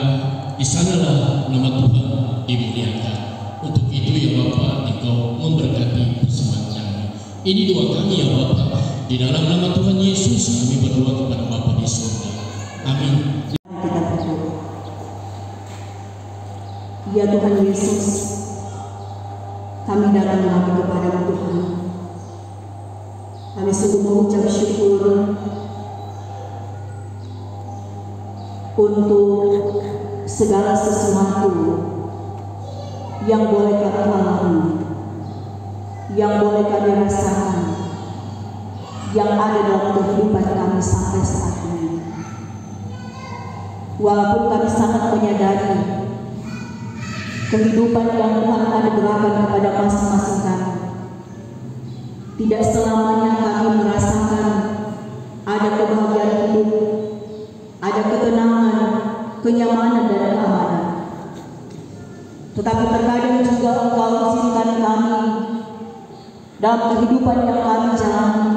di sanalah nama Tuhan dimuliakan. Untuk itu ya Bapa, Engkau memberkati persembahan kami. Ini doa kami ya Bapa, di dalam nama Tuhan Yesus kami berdoa kepada Bapa di surga. Amin. Kita berdoa. Ya Tuhan Yesus, kami datang lagi kepada-Mu Tuhan. Kami sungguh mengucap syukur untuk segala sesuatu yang boleh kami alami, yang boleh kami rasakan, yang ada dalam kehidupan kami sampai saat ini. Walaupun kami sangat menyadari kehidupan yang Tuhan anugerahkan kepada masing-masing kami, tidak selamanya kami merasakan ada kebahagiaan hidup, ada ketenangan, kenyamanan dan keamanan. Tetapi terkadang juga Engkau izinkan kami dalam kehidupan yang kami jalani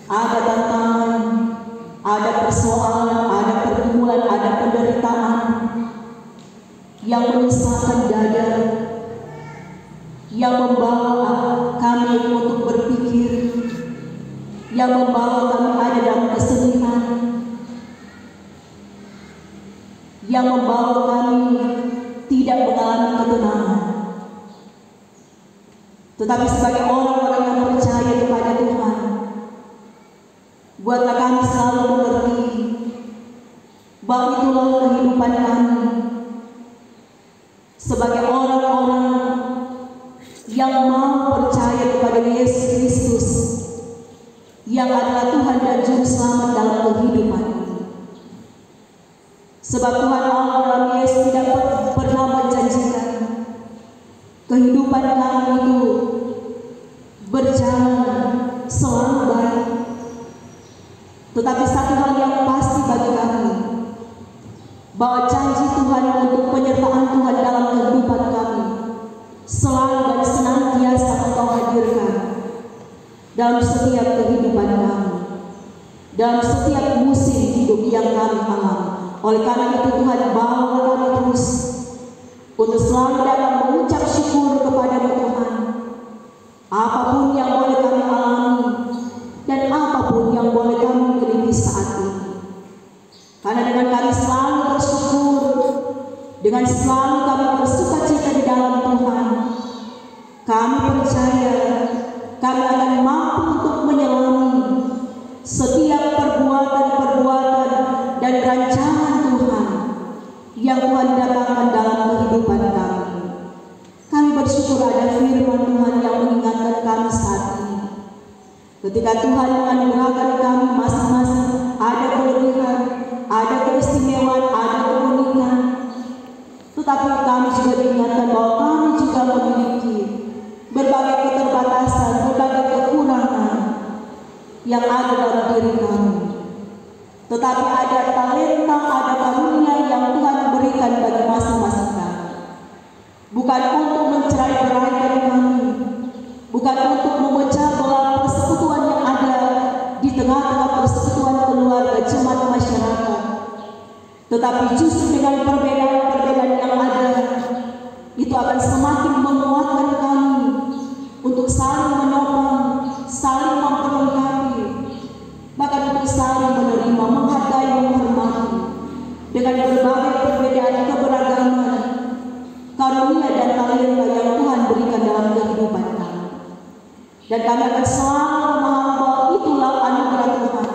ada tantangan, ada persoalan, ada pergumulan, ada penderitaan yang menyesakkan dada, yang membawa kami untuk berpikir, yang membawa kami ada dalam kesedihan, yang membawa kami tidak mengalami ketenangan. Tetapi sebagai orang-orang yang percaya kepada Tuhan, buatlah kami selalu mengerti bahwa itulah kehidupan kami sebagai orang-orang yang mau percaya kepada Yesus Kristus yang adalah Tuhan dan Juru Selamat dalam kehidupan ini. Sebab Tuhan Allah dalam Yesus tidak pernah menjanjikan kehidupan kami itu berjalan selalu baik. Tetapi satu hal yang pasti bagi kami, bahwa janji Tuhan untuk penyertaan Tuhan dalam kehidupan kami selalu dan senantiasa Engkau hadirkan dalam setiap kehidupan kami, dalam setiap musim hidup yang kami alami. Oleh karena itu Tuhan, bawa kami terus untuk selalu dalam mengucap syukur kepada-Mu Tuhan, apapun yang boleh kami alami dan apapun yang boleh kami miliki saat ini. Karena dengan kami selalu bersyukur, dengan selalu kami bersukacita di dalam Tuhan, kami percaya kami akan mampu untuk menyelami setiap perbuatan-perbuatan dan rancangan Tuhan yang Tuhan datangkan dalam kehidupan kami. Kami bersyukur ada firman Tuhan yang mengingatkan kami saat ini. Ketika Tuhan menganugerahkan kami masing-masing ada kelebihan, ada keistimewaan, ada keunikan, tetapi kami juga diingatkan bahwa kami juga memiliki berbagai keterbatasan, berbagai kekurangan yang ada dalam diri kami. Tetapi ada talenta, ada karunia yang Tuhan berikan bagi masing-masing kami. Bukan untuk mencerai beraikan kami, bukan untuk memecah belah tengah-tengah persekutuan keluarga jemaat masyarakat. Tetapi justru dengan perbedaan-perbedaan yang ada, itu akan semakin menguatkan kami untuk saling menopang, saling memperlengkapi, bahkan untuk saling menerima, menghargai, menghormati dengan berbagai perbedaan keberagaman, karunia dan talenta yang Tuhan berikan dalam kehidupan kami. Dan kami akan selalu memahami bahwa itulah anugerah Tuhan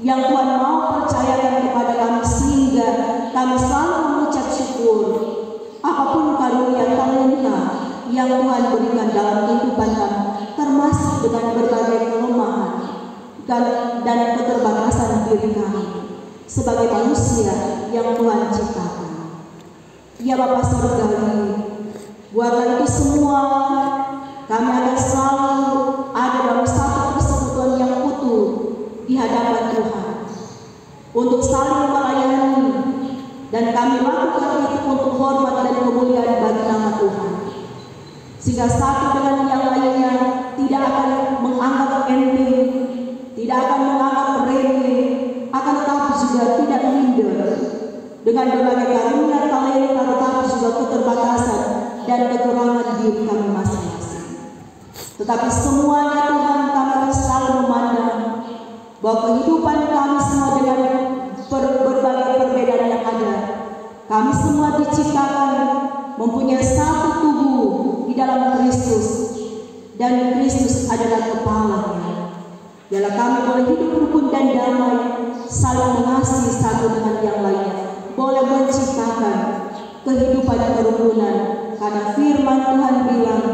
yang Tuhan mau percayakan kepada kami, sehingga kami selalu mengucap syukur apapun karunia talenta yang Tuhan berikan dalam kehidupan kami, termasuk dengan berbagai kelemahan dan keterbatasan diri kami sebagai manusia yang Tuhan ciptakan. Ya Bapa Surgawi, buatlah itu semua kami akan selalu ada dalam satu persekutuan yang utuh di hadapan Tuhan untuk saling melayani, dan kami lakukan itu untuk hormat dan kemuliaan bagi nama Tuhan, sehingga satu dengan yang lainnya tidak akan menganggap enteng, tidak akan menganggap remeh, akan tetapi juga tidak minder dengan berbagai karunia talenta, tetapi juga keterbatasan dan kekurangan diri kami masing-masing. Tetapi semuanya Tuhan, kami akan selalu memandang bahwa kehidupan kami semua dengan berbagai perbedaan yang ada, kami semua diciptakan mempunyai satu tubuh di dalam Kristus, dan Kristus adalah kepalanya. Ialah kami boleh hidup rukun dan damai, saling mengasihi satu dengan yang lainnya, boleh menciptakan kehidupan kerukunan, karena firman Tuhan bilang,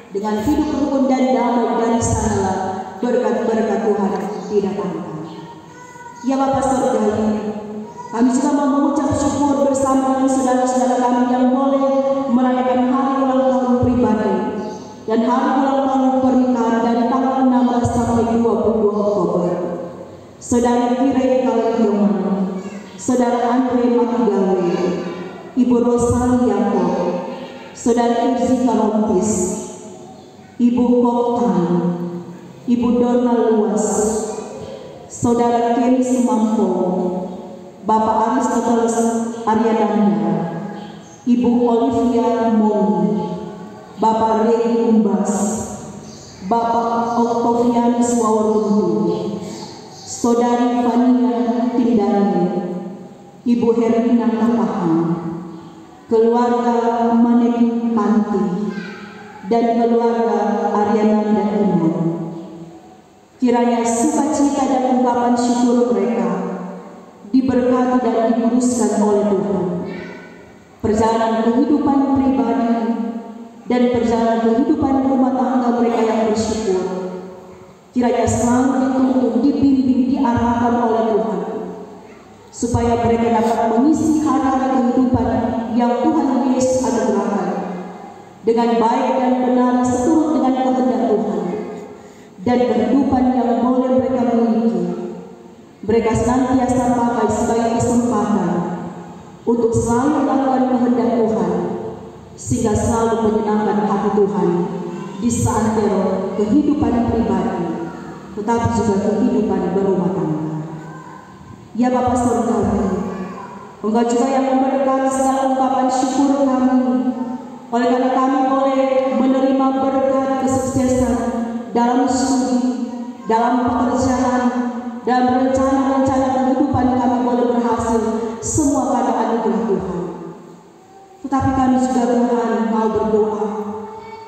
dengan hidup rukun dan damai dari sanalah berkat-berkat Tuhan didatangkan. Ya Bapa Surgawi, kami juga mau mengucap syukur bersama dengan saudara-saudara kami yang boleh merayakan hari ulang tahun pribadi dan hari ulang tahun pernikahan dari tanggal 16 sampai 22 Oktober. Saudara Kirei Kalidoman, Saudara Andre Matigawe, Ibu Rosali Yakob, Saudara Irzi Kalompis, Ibu Koktan, Ibu Dona Luas, Saudara Kenny Sumampo, Bapak Aristoteles Aryananda, Ibu Olivia Moni, Bapak Regi Umbas, Bapak Oktavianus Waworuntu, Saudari Fania Tindani, Ibu Herlina Kapahan, keluarga Maneki Panti, dan keluarga Aryananda Umar. Kiranya sukacita dan ungkapan syukur mereka diberkati dan dikuduskan oleh Tuhan. Perjalanan kehidupan pribadi dan perjalanan kehidupan rumah tangga mereka yang bersyukur, kiranya selalu dituntun, dibimbing, diarahkan oleh Tuhan, supaya mereka dapat mengisi hari-hari kehidupan yang Tuhan Yesus anugerahkan dengan baik dan benar seturut dengan kehendak Tuhan, dan kehidupan yang boleh mereka miliki mereka senantiasa pakai sebagai kesempatan untuk selalu melakukan kehendak Tuhan, sehingga selalu menyenangkan hati Tuhan di seantero kehidupan pribadi, tetapi juga kehidupan berumah tangga. Ya Bapa Surgawi, Engkau juga yang memberkati segala ungkapan syukur kami, oleh karena kami boleh menerima berkat kesuksesan dalam studi, dalam pekerjaan, dalam rencana-rencana kehidupan kami boleh berhasil, semua karena anugerah Tuhan. Tetapi kami juga Tuhan mau berdoa,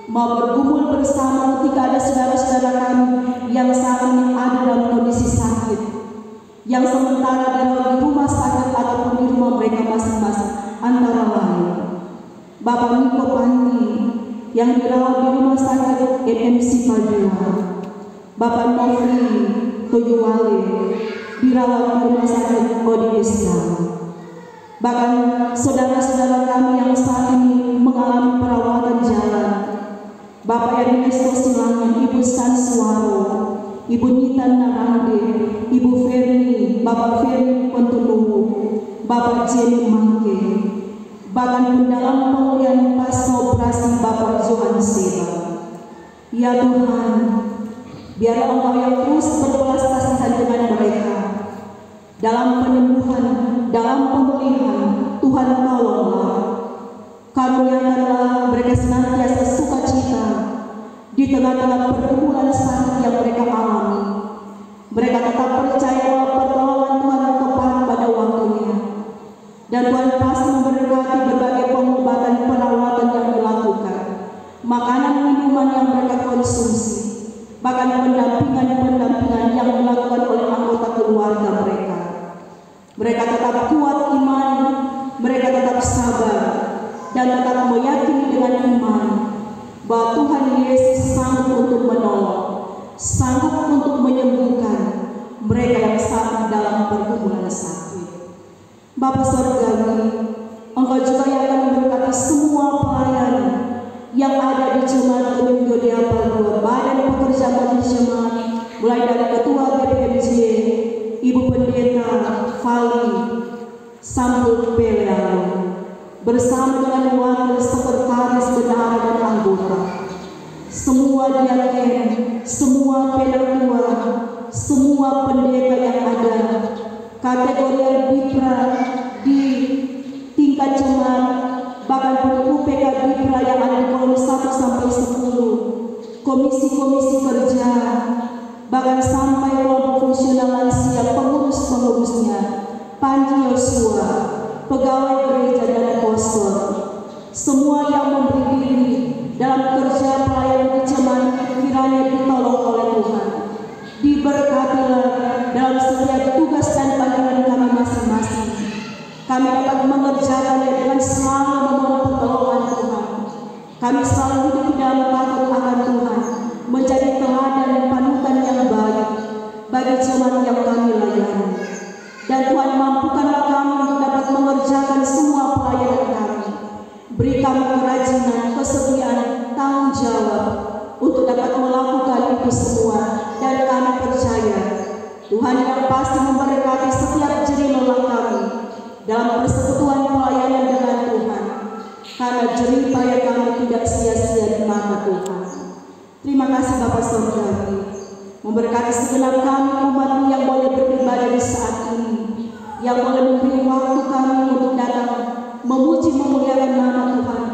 mau bergumul bersama ketika ada saudara-saudara kami yang saat ini ada dalam kondisi sakit, yang sementara di rumah sakit ataupun di rumah mereka masing-masing, antara lain Bapak Niko Panti yang dirawat di rumah sakit NMC Padua, Bapak Nofri Toyuwale dirawat di rumah sakit Odibesa, bahkan saudara-saudara kami yang saat ini mengalami perawatan jalan, Bapak Ernesto Silangan, Ibu Sansuaro, Ibu Nita Narande, Ibu Ferni, Bapak Ferni Kontulu, Bapak Jenny Mangke, bahkan dalam pemulihan pasca operasi Bapak Johan Seba. Ya Tuhan, Biarlah Engkau yang terus berbelas kasihan dengan mereka. Dalam penyembuhan, dalam pemulihan, Tuhan tolonglah. Karuniakanlah mereka senantiasa sukacita di tengah-tengah pergumulan sakit yang mereka alami. Mereka tetap percaya bahwa pertolongan Tuhan tepat pada waktunya. Dan Tuhan pasti memberkati berbagai pengobatan perawatan yang dilakukan, makanan minuman yang mereka konsumsi, bahkan pendampingan yang dilakukan oleh anggota keluarga mereka. Mereka tetap kuat iman, mereka tetap sabar, dan tetap meyakini dengan iman bahwa Tuhan Yesus sanggup untuk menolong, sanggup untuk menyembuhkan mereka yang saat dalam pergumulan sakit. Bapa Surgawi, Engkau juga yang akan memberkati semua pelayan yang ada di Jemaat Gemim Gede Apal 2, Badan Pekerja Majelis Jemaat, mulai dari Ketua BPMJ, Ibu Pendeta Fali Sampul Pelealo, bersama dengan wakil sekretaris bendahara dan anggota, semua diaken, semua penatua, semua pendeta yang ada, kategori Bikra di tingkat jemaat, bahkan UPK Bikra yang ada di kolom 1 sampai 10, komisi-komisi kerja, bahkan sampai kelompok fungsional lansia, pengurus-pengurusnya, Panji Yosua, pegawai gereja dan pastor, semua yang memberi diri dalam kerja pelayanan di jemaat, kiranya ditolong oleh Tuhan. Diberkatilah dalam setiap tugas dan panggilan kami masing-masing. Kami dapat mengerjakannya dengan selalu memohon pertolongan Tuhan. Kami selalu hidup di dalam takut akan Tuhan, menjadi teladan dan panutan yang baik bagi jemaat yang kami layani. Dan Tuhan mampukanlah kami untuk dapat mengerjakan semua pelayanan kami. Beri kami kerajinan, kesetiaan, tanggung jawab untuk dapat melakukan itu semua. Dan kami percaya Tuhan yang pasti memberkati setiap jerih lelah kami dalam persekutuan pelayanan dengan Tuhan, karena jerih payah kami tidak sia-sia di mata Tuhan. Terima kasih Bapa Surgawi, memberkati segenap kami umat yang boleh beribadah di saat ini, yang boleh memberi waktu kami untuk datang memuji memuliakan nama Tuhan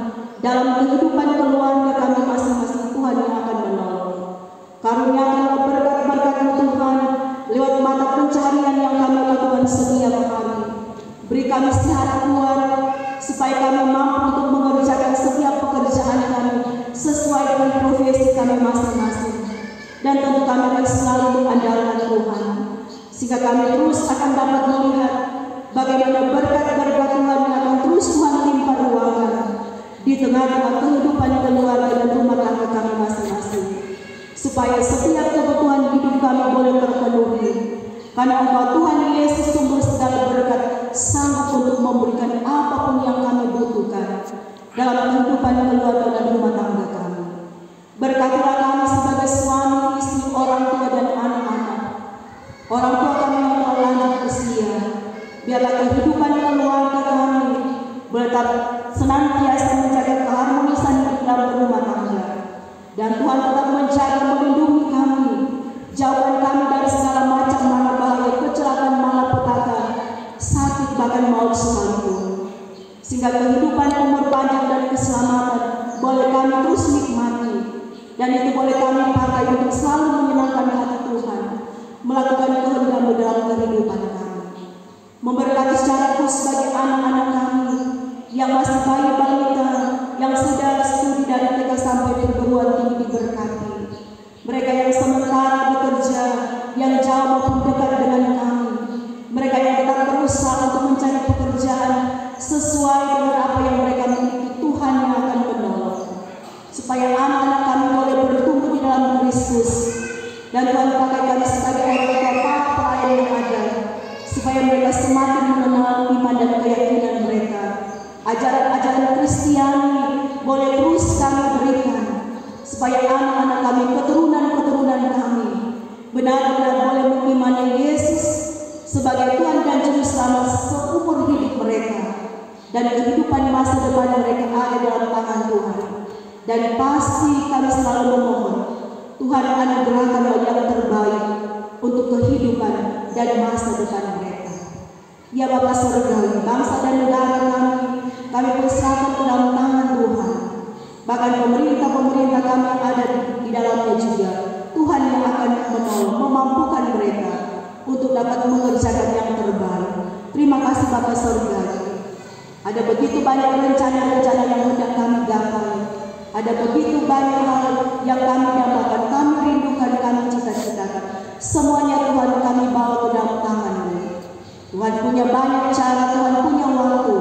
dalam kehidupan keluarga kami masing-masing. Tuhan yang akan menolong. Karuniakanlah berkat-berkat Tuhan lewat mata pencarian yang kami lakukan setiap hari. Beri kami sehat kuat supaya kami mampu untuk mengerjakan setiap pekerjaan kami sesuai dengan profesi kami masing-masing. Dan tentu kami akan selalu mengandalkan Tuhan, sehingga kami terus akan dapat melihat bagaimana berkat-berkat Tuhan yang akan terus Tuhan limpah ruangkan di tengah-tengah kehidupan keluarga dan rumah tangga kami masing-masing, supaya setiap kebutuhan hidup kami boleh terpenuhi, karena Engkau Tuhan Yesus sumber segala berkat, sanggup untuk memberikan apapun yang kami butuhkan dalam kehidupan keluarga dan rumah tangga kami. Berkatilah kami sebagai suami, istri, orang tua dan anak-anak, orang tua kami yang telah lanjut usia. Biarlah kehidupan keluarga kami tetap senantiasa menjaga keharmonisan di dalam rumah tangga. Dan Tuhan tetap menjaga melindungi kami, jauhkan kami dari segala macam mara bahaya, kecelakaan, malapetaka, sakit, bahkan maut sekalipun. Sehingga kehidupan umur panjang dan keselamatan boleh kami terus nikmati, dan itu boleh kami pakai untuk selalu menyenangkan hati Tuhan, melakukan kehendak-Mu dalam kehidupan kami. Memberkati secara khusus bagi anak-anak kami yang masih bayi balita, yang sudah studi dari TK sampai perguruan tinggi, diberkati. Mereka yang sementara bekerja, yang jauh maupun dekat dengan kami, mereka yang tetap berusaha untuk mencari pekerjaan sesuai dengan apa yang mereka miliki, Tuhan yang akan menolong, supaya anak-anak kami boleh bertumbuh di dalam Kristus. Dan Tuhan pakai kami sebagai orang tua para pelayan yang ada, supaya mereka semakin mengenal iman dan keyakinan mereka. Ajaran-ajaran Kristiani boleh terus kami berikan, supaya anak-anak kami, keturunan-keturunan kami benar-benar boleh mengimani Yesus sebagai Tuhan dan Juru Selamat seumur hidup mereka, dan kehidupan masa depan mereka ada dalam tangan Tuhan. Dan pasti kami selalu memohon Tuhan anugerahkanlah yang terbaik untuk kehidupan dan masa depan mereka. Ya Bapa Surgawi, bangsa dan negara kami persilakan ke dalam tangan Tuhan. Bahkan pemerintah-pemerintah kami yang ada di dalamnya juga, Tuhan yang akan menolong, memampukan mereka untuk dapat mengerjakan yang terbaik. Terima kasih Bapa Surgawi. Ada begitu banyak rencana-rencana yang hendak kami gapai. Ada begitu banyak hal yang kami dapatkan, kami rindukan, kami cita-citakan. Semuanya Tuhan kami bawa ke dalam tangan-Mu. Tuhan punya banyak cara, Tuhan punya waktu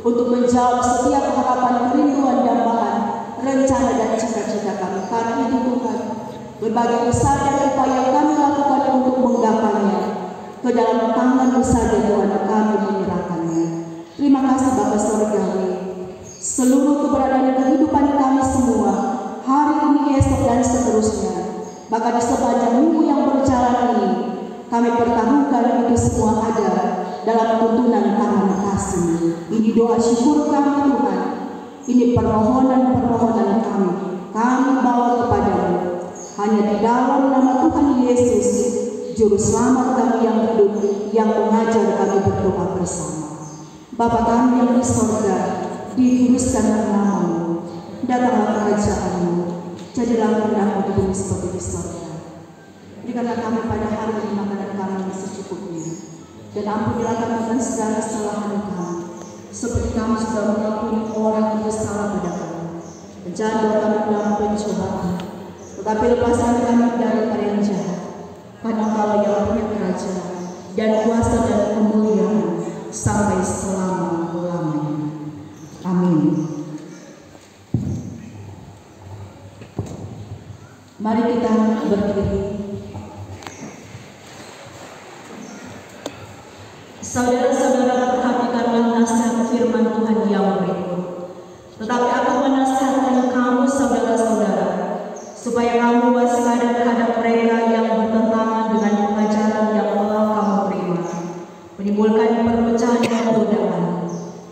untuk menjawab setiap harapan, kerinduan, dambaan, rencana dan cita-cita kami. Karena itu Tuhan, berbagai usaha dan upaya kami lakukan untuk menggapainya, ke dalam tangan-Mu saja Tuhan kami menyerahkannya. Terima kasih Bapa Surgawi. Seluruh keberadaan kehidupan kami semua, hari ini, esok dan seterusnya, bahkan di sepanjang minggu yang berjalan ini, kami pertaruhkan itu semua ada dalam tuntunan tangan kasih. Ini doa syukur kami Tuhan. Ini permohonan-permohonan kami. Kami bawa kepadamu. Hanya di dalam nama Tuhan Yesus, Juru Selamat kami yang hidup, yang mengajar kami berdoa bersama. Bapa kami yang di sorga, dikuduskanlah nama-Mu, datanglah kerajaan-Mu, jadilah kehendak-Mu di bumi seperti di sorga. Berikanlah kami pada hari ini makanan kami yang secukupnya, dan ampunilah kami akan segala kesalahan kami, seperti kami sudah mengampuni orang yang bersalah pada kami. Dan jangan bawa kami dalam pencobaan, tetapi lepaskan kami daripada yang jahat. Karena Engkau yang punya kerajaan dan kuasa dan kemuliaan sampai selama-lamanya. Amin. Mari kita berdiri. Saudara-saudara, perhatikanlah nasihat firman Tuhan yang berikut. Tetapi aku menasihatkan kamu, saudara-saudara, supaya kamu waspada terhadap mereka yang bertentangan dengan pengajaran yang telah kamu terima, menimbulkan perpecahan dan godaan.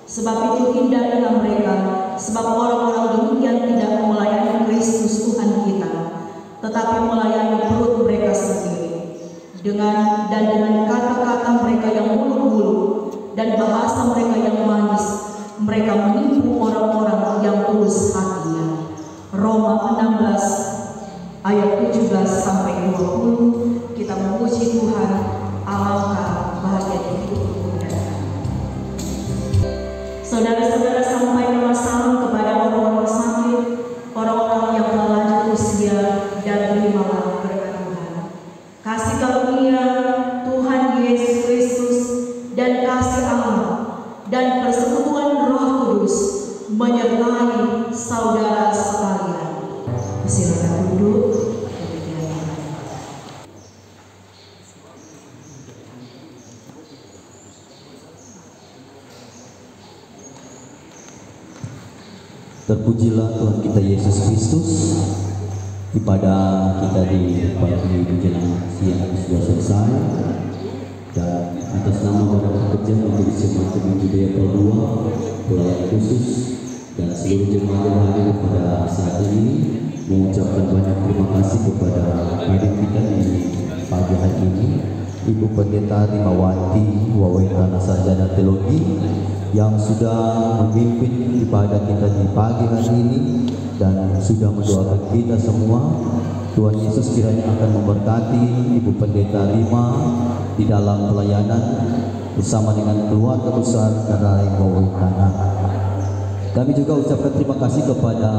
Sebab itu hindarilah mereka, sebab orang-orang demikian tidak melayani Kristus Tuhan kita, tetapi melayani perut mereka sendiri. Dengan kata-kata mereka yang muluk-muluk dan bahasa mereka yang manis, mereka menipu orang-orang yang tulus hatinya. Roma 16 ayat 17 sampai 20. Kita memuji Tuhan. Alangkah bahagia hidup kita. Saudara-saudara, sampaikanlah salam kepada orang-orang sakit, orang-orang yang lanjut usia, dan terimalah berkat Tuhan. Kasih karunia Tuhan Yesus Kristus dan kasih Allah dan persekutuan Roh Kudus menyertai saudara sekalian. Silakan duduk. Terpujilah Tuhan kita Yesus Kristus. Ibadah kita di pagi menjelang siang sudah selesai, dan atas nama Bapak Pekerja untuk Jemaat Minggu Diapel 2, pelayan khusus dan seluruh jemaat yang hadir pada saat ini, mengucapkan banyak terima kasih kepada hadir kita di pagi hari ini, Ibu Pendeta Rimawati Wawetana Sarjana Teologi yang sudah memimpin ibadah kita di pagi hari ini dan sudah mendoakan kita semua. Tuhan Yesus kiranya akan memberkati Ibu Pendeta Rima di dalam pelayanan bersama dengan keluarga besar Karai Wawetana. Kami juga ucapkan terima kasih kepada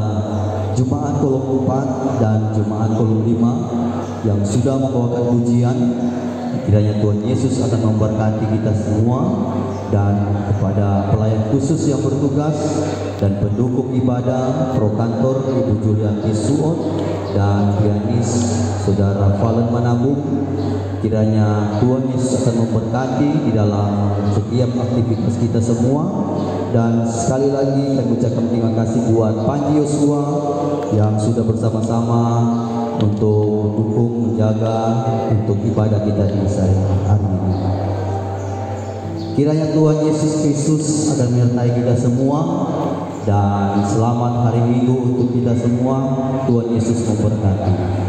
Jemaat Kolom 4 dan Jemaat Kolom 5 yang sudah membawakan pujian. Kiranya Tuhan Yesus akan memberkati kita semua, dan kepada pelayan khusus yang bertugas dan pendukung ibadah, Prokantor Ibu Julianti Suot dan pianis Saudara Valen Manabung, kiranya Tuhan Yesus akan memberkati di dalam setiap aktivitas kita semua. Dan sekali lagi saya ucapkan terima kasih buat Panji Yosua yang sudah bersama-sama untuk dukung, menjaga untuk ibadah kita di hari ini. Kiranya Tuhan Yesus Kristus akan menyertai kita semua, dan selamat hari Minggu untuk kita semua. Tuhan Yesus memberkati.